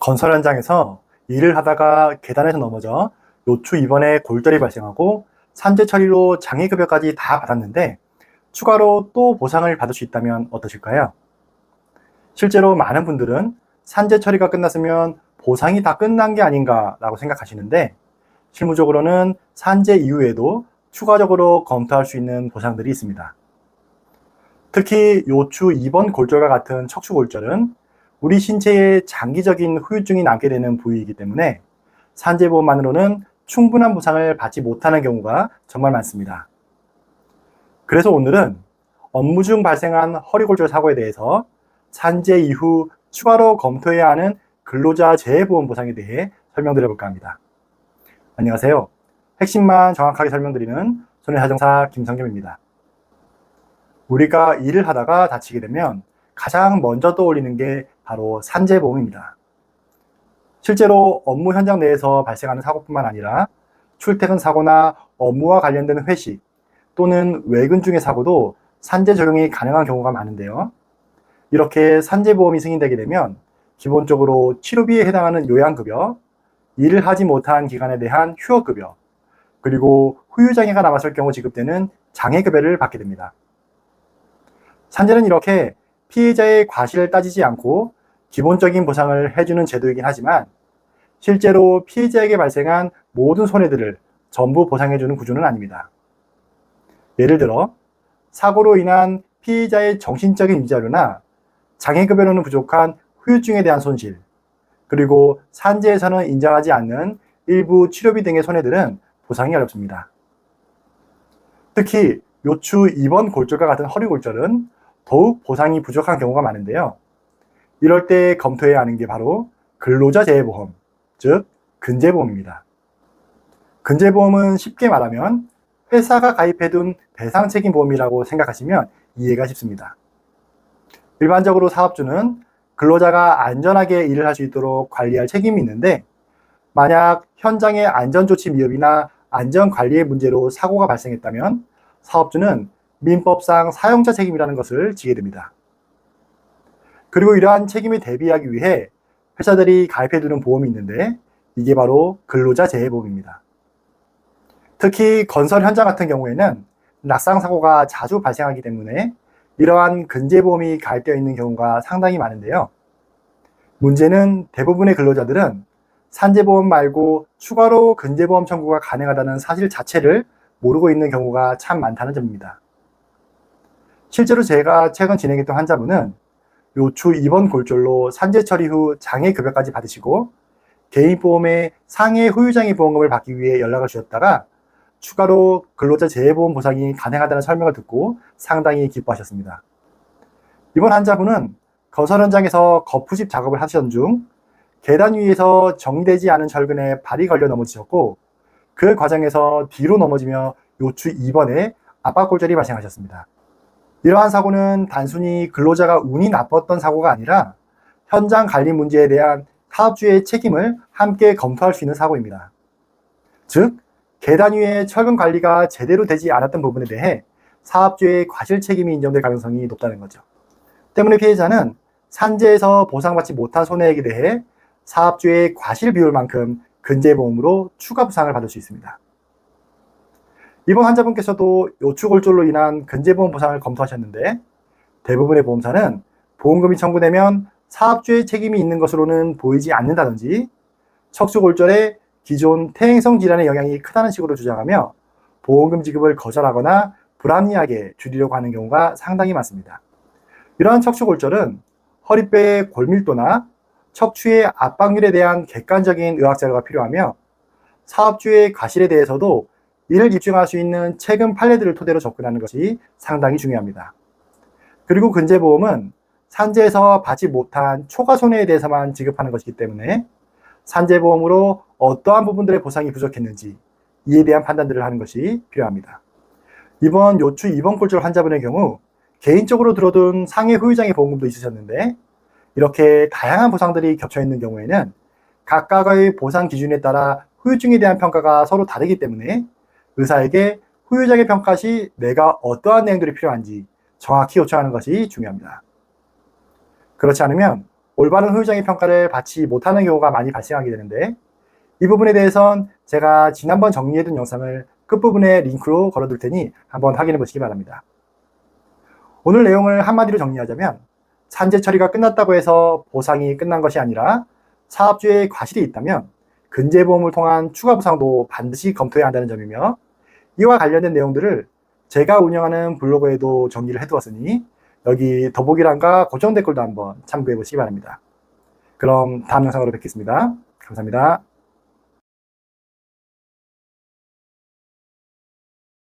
건설 현장에서 일을 하다가 계단에서 넘어져 요추 입원에 골절이 발생하고 산재 처리로 장애급여까지 다 받았는데 추가로 또 보상을 받을 수 있다면 어떠실까요? 실제로 많은 분들은 산재 처리가 끝났으면 보상이 다 끝난 게 아닌가라고 생각하시는데 실무적으로는 산재 이후에도 추가적으로 검토할 수 있는 보상들이 있습니다. 특히 요추 입원 골절과 같은 척추 골절은 우리 신체에 장기적인 후유증이 남게 되는 부위이기 때문에 산재보험만으로는 충분한 보상을 받지 못하는 경우가 정말 많습니다. 그래서 오늘은 업무 중 발생한 허리골절 사고에 대해서 산재 이후 추가로 검토해야 하는 근로자 재해보험 보상에 대해 설명드려볼까 합니다. 안녕하세요. 핵심만 정확하게 설명드리는 손해자동사 김성겸입니다. 우리가 일을 하다가 다치게 되면 가장 먼저 떠올리는 게 바로 산재보험입니다. 실제로 업무 현장 내에서 발생하는 사고뿐만 아니라 출퇴근 사고나 업무와 관련된 회식 또는 외근 중의 사고도 산재 적용이 가능한 경우가 많은데요. 이렇게 산재보험이 승인되게 되면 기본적으로 치료비에 해당하는 요양급여, 일을 하지 못한 기간에 대한 휴업급여, 그리고 후유장애가 남았을 경우 지급되는 장애급여를 받게 됩니다. 산재는 이렇게 피해자의 과실을 따지지 않고 기본적인 보상을 해주는 제도이긴 하지만 실제로 피해자에게 발생한 모든 손해들을 전부 보상해주는 구조는 아닙니다. 예를 들어 사고로 인한 피해자의 정신적인 위자료나 장애급여로는 부족한 후유증에 대한 손실, 그리고 산재에서는 인정하지 않는 일부 치료비 등의 손해들은 보상이 어렵습니다. 특히 요추 입원 골절과 같은 허리 골절은 더욱 보상이 부족한 경우가 많은데요. 이럴 때 검토해야 하는 게 바로 근로자 재해보험, 즉 근재보험입니다. 근재보험은 쉽게 말하면 회사가 가입해둔 배상책임보험이라고 생각하시면 이해가 쉽습니다. 일반적으로 사업주는 근로자가 안전하게 일을 할 수 있도록 관리할 책임이 있는데 만약 현장의 안전조치 미흡이나 안전관리의 문제로 사고가 발생했다면 사업주는 민법상 사용자 책임이라는 것을 지게 됩니다. 그리고 이러한 책임에 대비하기 위해 회사들이 가입해두는 보험이 있는데 이게 바로 근로자 재해보험입니다. 특히 건설 현장 같은 경우에는 낙상사고가 자주 발생하기 때문에 이러한 근재보험이 가입되어 있는 경우가 상당히 많은데요. 문제는 대부분의 근로자들은 산재보험 말고 추가로 근재보험 청구가 가능하다는 사실 자체를 모르고 있는 경우가 참 많다는 점입니다. 실제로 제가 최근 진행했던 환자분은 요추 입원 골절로 산재 처리 후 장애급여까지 받으시고 개인보험의 상해 후유장애 보험금을 받기 위해 연락을 주셨다가 추가로 근로자 재해보험 보상이 가능하다는 설명을 듣고 상당히 기뻐하셨습니다. 이번 환자분은 건설 현장에서 거푸집 작업을 하시던 중 계단 위에서 정리되지 않은 철근에 발이 걸려 넘어지셨고 그 과정에서 뒤로 넘어지며 요추 입원에 압박골절이 발생하셨습니다. 이러한 사고는 단순히 근로자가 운이 나빴던 사고가 아니라 현장 관리 문제에 대한 사업주의 책임을 함께 검토할 수 있는 사고입니다. 즉, 계단 위에 철근 관리가 제대로 되지 않았던 부분에 대해 사업주의 과실 책임이 인정될 가능성이 높다는 거죠. 때문에 피해자는 산재에서 보상받지 못한 손해액에 대해 사업주의 과실 비율만큼 근재보험으로 추가 보상을 받을 수 있습니다. 이번 환자분께서도 요추골절로 인한 근재보험 보상을 검토하셨는데 대부분의 보험사는 보험금이 청구되면 사업주의 책임이 있는 것으로는 보이지 않는다든지 척추골절에 기존 퇴행성 질환의 영향이 크다는 식으로 주장하며 보험금 지급을 거절하거나 불합리하게 줄이려고 하는 경우가 상당히 많습니다. 이러한 척추골절은 허리뼈의 골밀도나 척추의 압박률에 대한 객관적인 의학 자료가 필요하며 사업주의 과실에 대해서도 이를 입증할 수 있는 최근 판례들을 토대로 접근하는 것이 상당히 중요합니다. 그리고 근재보험은 산재에서 받지 못한 초과 손해에 대해서만 지급하는 것이기 때문에 산재보험으로 어떠한 부분들의 보상이 부족했는지 이에 대한 판단들을 하는 것이 필요합니다. 이번 요추 입원 골절 환자분의 경우 개인적으로 들어둔 상해 후유장애 보험금도 있으셨는데 이렇게 다양한 보상들이 겹쳐 있는 경우에는 각각의 보상 기준에 따라 후유증에 대한 평가가 서로 다르기 때문에 의사에게 후유장애 평가 시 내가 어떠한 내용들이 필요한지 정확히 요청하는 것이 중요합니다. 그렇지 않으면 올바른 후유장애 평가를 받지 못하는 경우가 많이 발생하게 되는데, 이 부분에 대해선 제가 지난번 정리해둔 영상을 끝부분에 링크로 걸어둘 테니 한번 확인해 보시기 바랍니다. 오늘 내용을 한마디로 정리하자면, 산재 처리가 끝났다고 해서 보상이 끝난 것이 아니라 사업주의 과실이 있다면 근제보험을 통한 추가 보상도 반드시 검토해야 한다는 점이며, 이와 관련된 내용들을 제가 운영하는 블로그에도 정리를 해두었으니 여기 더보기란과 고정 댓글도 한번 참고해 보시기 바랍니다. 그럼 다음 영상으로 뵙겠습니다. 감사합니다.